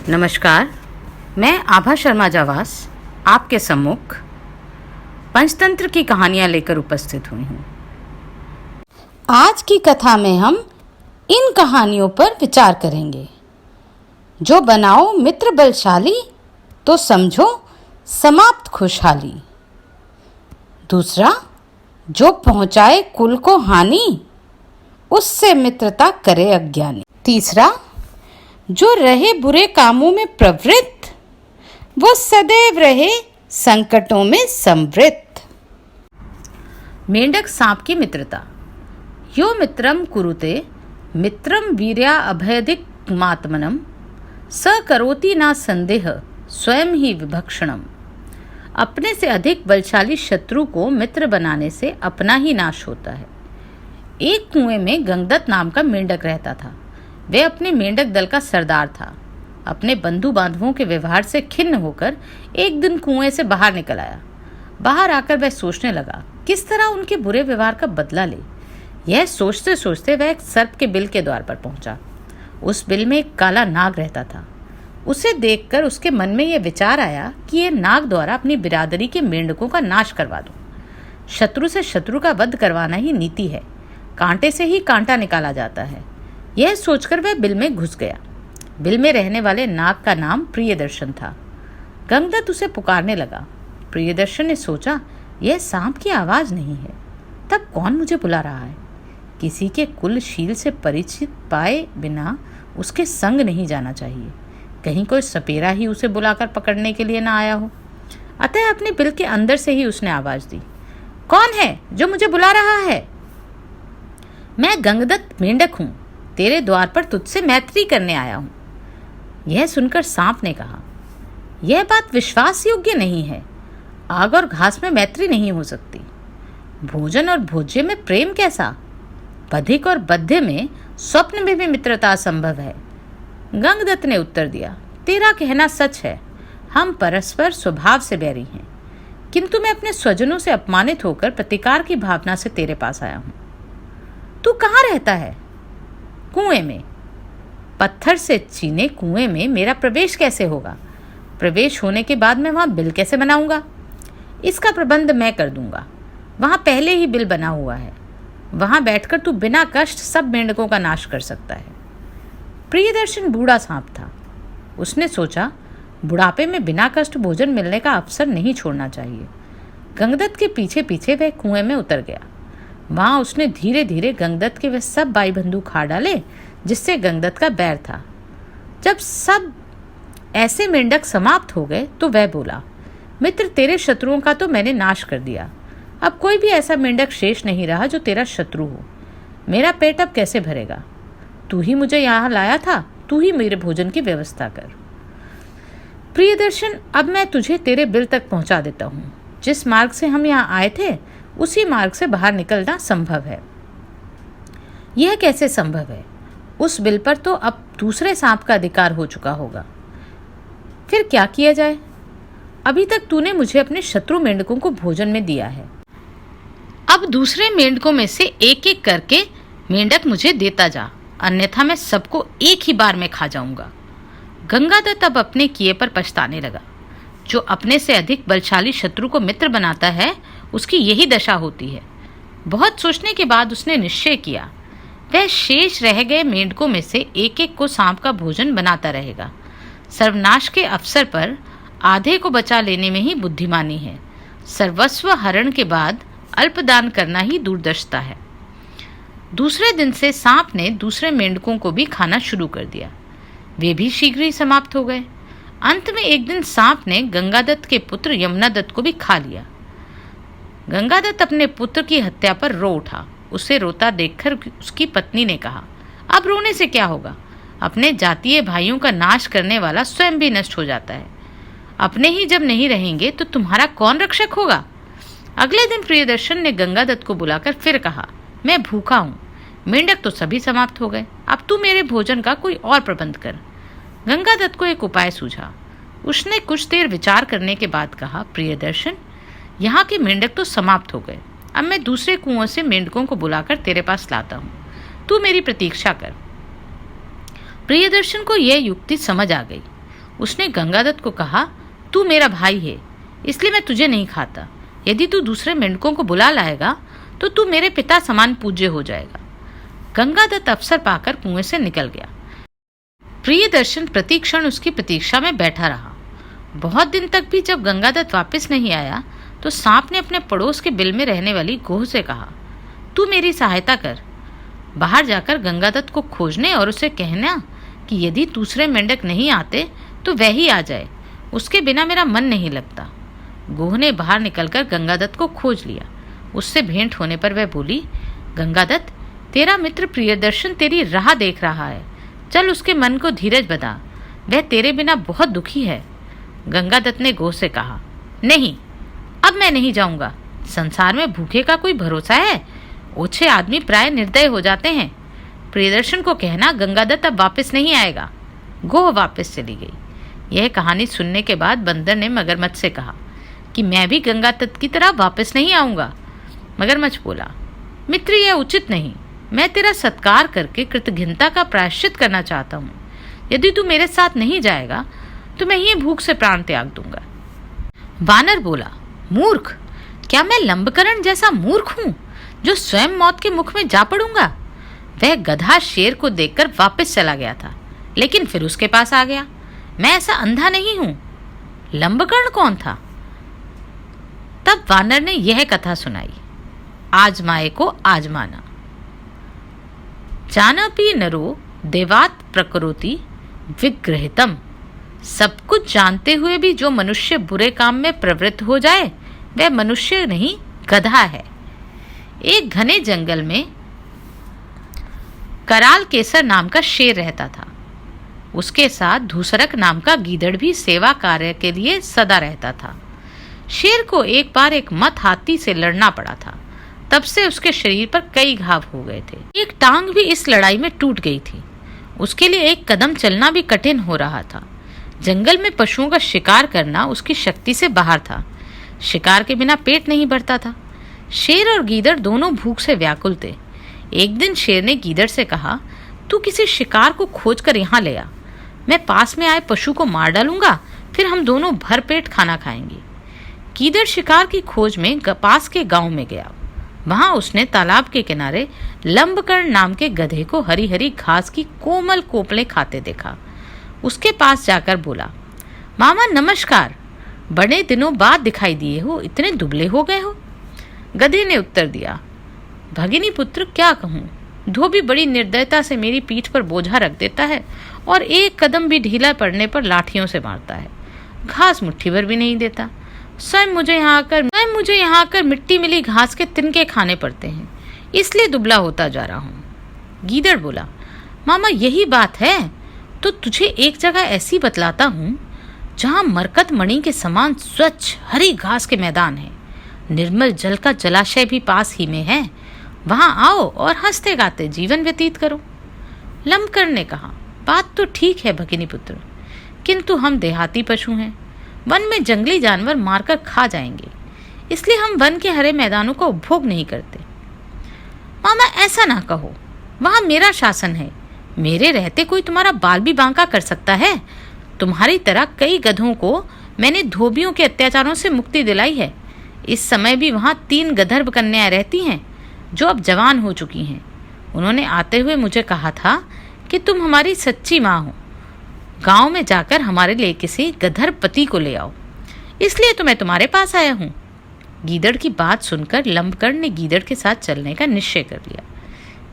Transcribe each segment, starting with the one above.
नमस्कार, मैं आभा शर्मा जावास आपके सम्मुख पंचतंत्र की कहानियाँ लेकर उपस्थित हुई हूँ। आज की कथा में हम इन कहानियों पर विचार करेंगे। जो बनाओ मित्र बलशाली, तो समझो समाप्त खुशहाली। दूसरा, जो पहुँचाए कुल को हानि, उससे मित्रता करे अज्ञानी। तीसरा, जो रहे बुरे कामों में प्रवृत्त, वो सदैव रहे संकटों में समृद्ध। मेंढक सांप की मित्रता। यो मित्रम कुरुते मित्रम वीर्या अभयदिक्मात्मनम स करोति ना संदेह स्वयं ही विभक्षणम। अपने से अधिक बलशाली शत्रु को मित्र बनाने से अपना ही नाश होता है। एक कुएं में गंगदत्त नाम का मेंढक रहता था। वह अपने मेंढक दल का सरदार था। अपने बंधु बांधवों के व्यवहार से खिन्न होकर एक दिन कुएं से बाहर निकल आया। बाहर आकर वह सोचने लगा किस तरह उनके बुरे व्यवहार का बदला ले। यह सोचते सोचते वह एक सर्प के बिल के द्वार पर पहुंचा। उस बिल में एक काला नाग रहता था। उसे देखकर उसके मन में यह विचार आया कि यह नाग द्वारा अपनी बिरादरी के मेंढकों का नाश करवा दूं। शत्रु से शत्रु का वध करवाना ही नीति है। कांटे से ही कांटा निकाला जाता है। यह सोचकर वह बिल में घुस गया। बिल में रहने वाले नाग का नाम प्रियदर्शन था। गंगदत्त उसे पुकारने लगा। प्रियदर्शन ने सोचा, यह सांप की आवाज नहीं है, तब कौन मुझे बुला रहा है। किसी के कुलशील से परिचित पाए बिना उसके संग नहीं जाना चाहिए। कहीं कोई सपेरा ही उसे बुलाकर पकड़ने के लिए ना आया हो। अतः अपने बिल के अंदर से ही उसने आवाज दी, कौन है जो मुझे बुला रहा है। मैं गंगदत्त मेंढक हूं, तेरे द्वार पर तुझसे मैत्री करने आया हूं। यह सुनकर सांप ने कहा, यह बात विश्वास योग्य नहीं है। आग और घास में मैत्री नहीं हो सकती। भोजन और भोज्य में प्रेम कैसा। बधिक और बद्ध में स्वप्न में भी मित्रता असंभव है। गंगदत्त ने उत्तर दिया, तेरा कहना सच है। हम परस्पर स्वभाव से बैरी हैं, किंतु मैं अपने स्वजनों से अपमानित होकर प्रतिकार की भावना से तेरे पास आया हूं। तू कहाँ रहता है। कुएं में। पत्थर से चीने कुएं में मेरा प्रवेश कैसे होगा। प्रवेश होने के बाद मैं वहां बिल कैसे बनाऊंगा। इसका प्रबंध मैं कर दूंगा। वहां पहले ही बिल बना हुआ है। वहां बैठकर तू बिना कष्ट सब मेंढकों का नाश कर सकता है। प्रियदर्शन बूढ़ा सांप था। उसने सोचा, बुढ़ापे में बिना कष्ट भोजन मिलने का अवसर नहीं छोड़ना चाहिए। गंगदत्त के पीछे पीछे वह कुएं में उतर गया। वहां उसने धीरे धीरे गंगदत्त के वे सब भाई बंधु खा डाले जिससे गंगदत्त का बैर था। जब सब ऐसे मेंढक समाप्त हो गए तो वह बोला, मित्र, तेरे शत्रुओं का तो मैंने नाश कर दिया। अब कोई भी ऐसा मेंढक शेष नहीं रहा जो तेरा शत्रु हो। मेरा पेट अब कैसे भरेगा। तू ही मुझे यहाँ लाया था, तू ही मेरे भोजन की व्यवस्था कर। प्रियदर्शन, अब मैं तुझे तेरे बिल तक पहुंचा देता हूँ। जिस मार्ग से हम यहाँ आए थे उसी मार्ग से बाहर निकलना संभव है। यह कैसे संभव है। उस बिल पर तो अब दूसरे सांप का अधिकार हो चुका होगा। फिर क्या किया जाए। अभी तक तूने मुझे अपने शत्रु मेंढकों को भोजन में दिया है। अब दूसरे मेंढकों में से एक एक करके मेंढक मुझे देता जा, अन्यथा मैं सबको एक ही बार में खा जाऊंगा। गंगादत्त अब अपने किए पर पछताने लगा। जो अपने से अधिक बलशाली शत्रु को मित्र बनाता है उसकी यही दशा होती है। बहुत सोचने के बाद उसने निश्चय किया, वह शेष रह गए मेंढकों में से एक एक को सांप का भोजन बनाता रहेगा। सर्वनाश के अवसर पर आधे को बचा लेने में ही बुद्धिमानी है। सर्वस्व हरण के बाद अल्पदान करना ही दूरदर्शिता है। दूसरे दिन से सांप ने दूसरे मेंढकों को भी खाना शुरू कर दिया। वे भी शीघ्र ही समाप्त हो गए। अंत में एक दिन सांप ने गंगादत्त के पुत्र यमुनादत्त को भी खा लिया। गंगादत्त अपने पुत्र की हत्या पर रो उठा। उसे रोता देखकर उसकी पत्नी ने कहा, अब रोने से क्या होगा। अपने जातीय भाइयों का नाश करने वाला स्वयं भी नष्ट हो जाता है। अपने ही जब नहीं रहेंगे तो तुम्हारा कौन रक्षक होगा। अगले दिन प्रियदर्शन ने गंगादत्त को बुलाकर फिर कहा, मैं भूखा हूँ। मेंढक तो सभी समाप्त हो गए। अब तू मेरे भोजन का कोई और प्रबंध कर। गंगादत्त को एक उपाय सूझा। उसने कुछ देर विचार करने के बाद कहा, प्रियदर्शन, यहाँ के मेंढक तो समाप्त हो गए। अब मैं दूसरे कुओं से मेंढकों को बुलाकर तेरे पास लाता हूँ। तू मेरी प्रतीक्षा कर। प्रियदर्शन को यह युक्ति समझ आ गई। उसने गंगादत्त को कहा, तू मेरा भाई है, इसलिए मैं तुझे नहीं खाता। यदि तू दूसरे मेंढकों को बुला लाएगा तो तू मेरे पिता समान पूज्य हो जाएगा। गंगादत्त अवसर पाकर कुएं से निकल गया। प्रियदर्शन प्रति क्षण उसकी प्रतीक्षा में बैठा रहा। बहुत दिन तक भी जब गंगादत्त वापस नहीं आया तो सांप ने अपने पड़ोस के बिल में रहने वाली गोह से कहा, तू मेरी सहायता कर। बाहर जाकर गंगादत्त को खोजने और उसे कहना कि यदि दूसरे मेंढक नहीं आते तो वह ही आ जाए, उसके बिना मेरा मन नहीं लगता। गोह ने बाहर निकलकर गंगादत्त को खोज लिया। उससे भेंट होने पर वह बोली, गंगादत्त, तेरा मित्र प्रियदर्शन तेरी राह देख रहा है, चल उसके मन को धीरज बता, वह तेरे बिना बहुत दुखी है। गंगादत्त ने गोह से कहा, नहीं, अब मैं नहीं जाऊंगा। संसार में भूखे का कोई भरोसा है? ओछे आदमी प्राय निर्दय हो जाते हैं। प्रियदर्शन को कहना गंगादत्त अब वापस नहीं आएगा। गोह वापस चली गई। यह कहानी सुनने के बाद बंदर ने मगरमच्छ से कहा कि मैं भी गंगादत्त की तरह वापस नहीं आऊंगा। मगरमच्छ बोला, मित्र, यह उचित नहीं। मैं तेरा सत्कार करके कृतज्ञता का प्रायश्चित करना चाहता हूँ। यदि तू मेरे साथ नहीं जाएगा तो मैं ही भूख से प्राण त्याग दूंगा। वानर बोला, मूर्ख, क्या मैं लंबकरण जैसा मूर्ख हूँ जो स्वयं मौत के मुख में जा पड़ूंगा? वह गधा शेर को देखकर वापस चला गया था, लेकिन फिर उसके पास आ गया। मैं ऐसा अंधा नहीं हूं। लंबकर्ण कौन था? तब वानर ने यह कथा सुनाई, आजमाए को आजमाना। जानपि नरो देवात् प्रकरोति विग्रहितम। सब कुछ जानते हुए भी जो मनुष्य बुरे काम में प्रवृत्त हो जाए वह मनुष्य नहीं, गधा है। एक घने जंगल में कराल केसर नाम का शेर रहता था। उसके साथ धूसरक नाम का गीदड़ भी सेवा कार्य के लिए सदा रहता था। शेर को एक बार एक मत हाथी से लड़ना पड़ा था। तब से उसके शरीर पर कई घाव हो गए थे। एक टांग भी इस लड़ाई में टूट गई थी। उसके लिए एक कदम चलना भी कठिन हो रहा था। जंगल में पशुओं का शिकार करना उसकी शक्ति से बाहर था। शिकार के बिना पेट नहीं भरता था। शेर और गीदड़ दोनों भूख से व्याकुल थे। एक दिन शेर ने गीदड़ से कहा, तू किसी शिकार को खोज कर यहाँ ले आ। मैं पास में आए पशु को मार डालूंगा, फिर हम दोनों भरपेट खाना खाएंगे। गीदड़ शिकार की खोज में पास के गांव में गया। वहां उसने तालाब के किनारे लंबकर्ण नाम के गधे को हरी हरी घास की कोमल कोपलें खाते देखा। उसके पास जाकर बोला, मामा नमस्कार, बड़े दिनों बाद दिखाई दिए हो, इतने दुबले हो गए हो। गधे ने उत्तर दिया, भगिनी पुत्र, क्या कहूँ, धोबी बड़ी निर्दयता से मेरी पीठ पर बोझा रख देता है और एक कदम भी ढीला पड़ने पर लाठियों से मारता है। घास मुट्ठी भर भी नहीं देता। स्वयं मुझे यहाँ आकर मिट्टी मिली घास के तिनके खाने पड़ते हैं, इसलिए दुबला होता जा रहा हूँ। गीदड़ बोला, मामा यही बात है तो तुझे एक जगह ऐसी बतलाता हूँ जहाँ मरकत मणि के समान स्वच्छ हरी घास के मैदान है। निर्मल जल का जलाशय भी पास ही में है। वहां आओ और हंसते गाते जीवन व्यतीत करो। लंबकर्ण ने कहा, बात तो ठीक है भगिनी पुत्र, किंतु हम देहाती पशु हैं। वन में जंगली जानवर मारकर खा जाएंगे, इसलिए हम वन के हरे मैदानों का उपभोग नहीं करते। मामा ऐसा ना कहो, वहां मेरा शासन है। मेरे रहते कोई तुम्हारा बाल भी बांका कर सकता है। तुम्हारी तरह कई गधों को मैंने धोबियों के अत्याचारों से मुक्ति दिलाई है। इस समय भी वहाँ 3 गंधर्व कन्याएं रहती हैं जो अब जवान हो चुकी हैं। उन्होंने आते हुए मुझे कहा था कि तुम हमारी सच्ची माँ हो। गांव में जाकर हमारे लिए किसी गंधर्व पति को ले आओ, इसलिए तो मैं तुम्हारे पास आया हूँ। गीदड़ की बात सुनकर लंबकर्ण ने गीदड़ के साथ चलने का निश्चय कर लिया।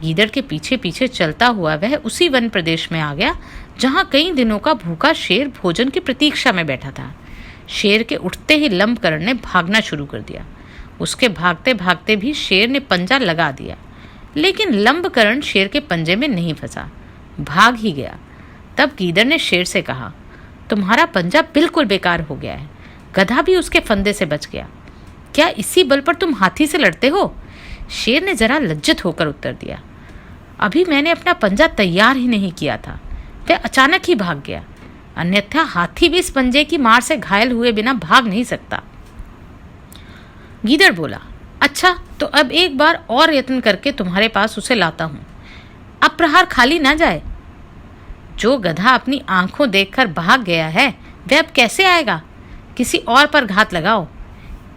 गीदड़ के पीछे पीछे चलता हुआ वह उसी वन प्रदेश में आ गया जहाँ कई दिनों का भूखा शेर भोजन की प्रतीक्षा में बैठा था। शेर के उठते ही लंबकर्ण ने भागना शुरू कर दिया। उसके भागते भागते भी शेर ने पंजा लगा दिया, लेकिन लंबकर्ण शेर के पंजे में नहीं फंसा, भाग ही गया। तब गीदड़ ने शेर से कहा, तुम्हारा पंजा बिल्कुल बेकार हो गया है। गधा भी उसके फंदे से बच गया। क्या इसी बल पर तुम हाथी से लड़ते हो? शेर ने जरा लज्जित होकर उत्तर दिया, अभी मैंने अपना पंजा तैयार ही नहीं किया था। वह अचानक ही भाग गया, अन्यथा हाथी भी इस पंजे की मार से घायल हुए बिना भाग नहीं सकता। गीदड़ बोला, अच्छा तो अब एक बार और यत्न करके तुम्हारे पास उसे लाता हूं। अब प्रहार खाली ना जाए। जो गधा अपनी आंखों देखकर भाग गया है वह अब कैसे आएगा? किसी और पर घात लगाओ।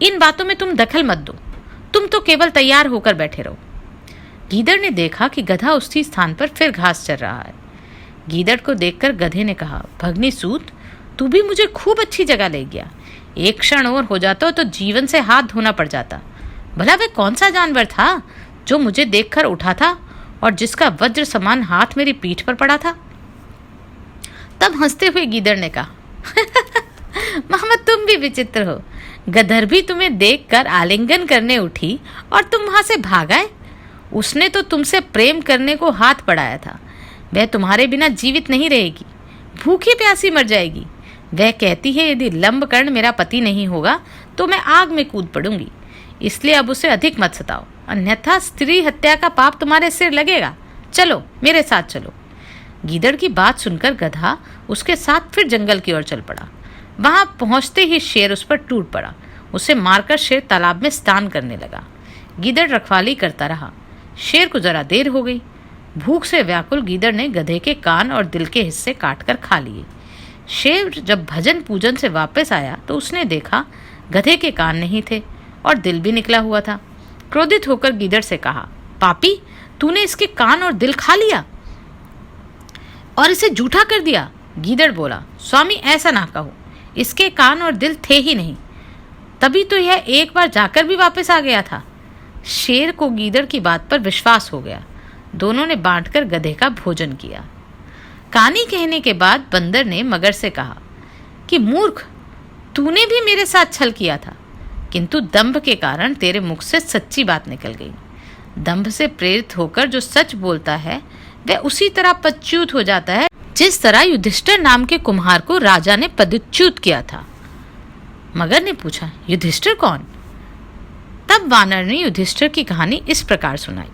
इन बातों में तुम दखल मत दो। तुम तो केवल तैयार होकर बैठे रहो। गीदड़ ने देखा कि गधा उसी स्थान पर फिर घास चर रहा है। गीदड़ को देखकर गधे ने कहा, भगनी सूत, तू भी मुझे खूब अच्छी जगह ले गया। एक क्षण और हो जाता तो जीवन से हाथ धोना पड़ जाता। भला वह कौन सा जानवर था जो मुझे देखकर उठा था और जिसका वज्र समान हाथ मेरी पीठ पर पड़ा था? तब हंसते हुए गीदड़ ने कहा, मोहम्मद, तुम भी विचित्र हो। गदर भी तुम्हें देखकर आलिंगन करने उठी और तुम वहां से भाग आए। उसने तो तुमसे प्रेम करने को हाथ बढ़ाया था। वह तुम्हारे बिना जीवित नहीं रहेगी, भूखी प्यासी मर जाएगी। वह कहती है, यदि लंबकर्ण मेरा पति नहीं होगा तो मैं आग में कूद पड़ूंगी। इसलिए अब उसे अधिक मत सताओ, अन्यथा स्त्री हत्या का पाप तुम्हारे सिर लगेगा। चलो, मेरे साथ चलो। गीदड़ की बात सुनकर गधा उसके साथ फिर जंगल की ओर चल पड़ा। वहां पहुंचते ही शेर उस पर टूट पड़ा। उसे मारकर शेर तालाब में स्नान करने लगा। गीदड़ रखवाली करता रहा। शेर को जरा देर हो गई। भूख से व्याकुल गीदड़ ने गधे के कान और दिल के हिस्से काटकर खा लिए। शेर जब भजन पूजन से वापस आया तो उसने देखा गधे के कान नहीं थे और दिल भी निकला हुआ था। क्रोधित होकर गीदड़ से कहा, पापी, तूने इसके कान और दिल खा लिया और इसे जूठा कर दिया। गीदड़ बोला, स्वामी, ऐसा ना कहो। इसके कान और दिल थे ही नहीं, तभी तो यह एक बार जाकर भी वापस आ गया था। शेर को गीदड़ की बात पर विश्वास हो गया। दोनों ने बांटकर गधे का भोजन किया। कहानी कहने के बाद बंदर ने मगर से कहा कि मूर्ख, तूने भी मेरे साथ छल किया था, किंतु दंभ के कारण तेरे मुख से सच्ची बात निकल गई। दंभ से प्रेरित होकर जो सच बोलता है वह उसी तरह पदच्युत हो जाता है जिस तरह युधिष्ठिर नाम के कुम्हार को राजा ने पदच्युत किया था। मगर ने पूछा, युधिष्ठिर कौन? तब वानर ने युधिष्ठिर की कहानी इस प्रकार सुनाई।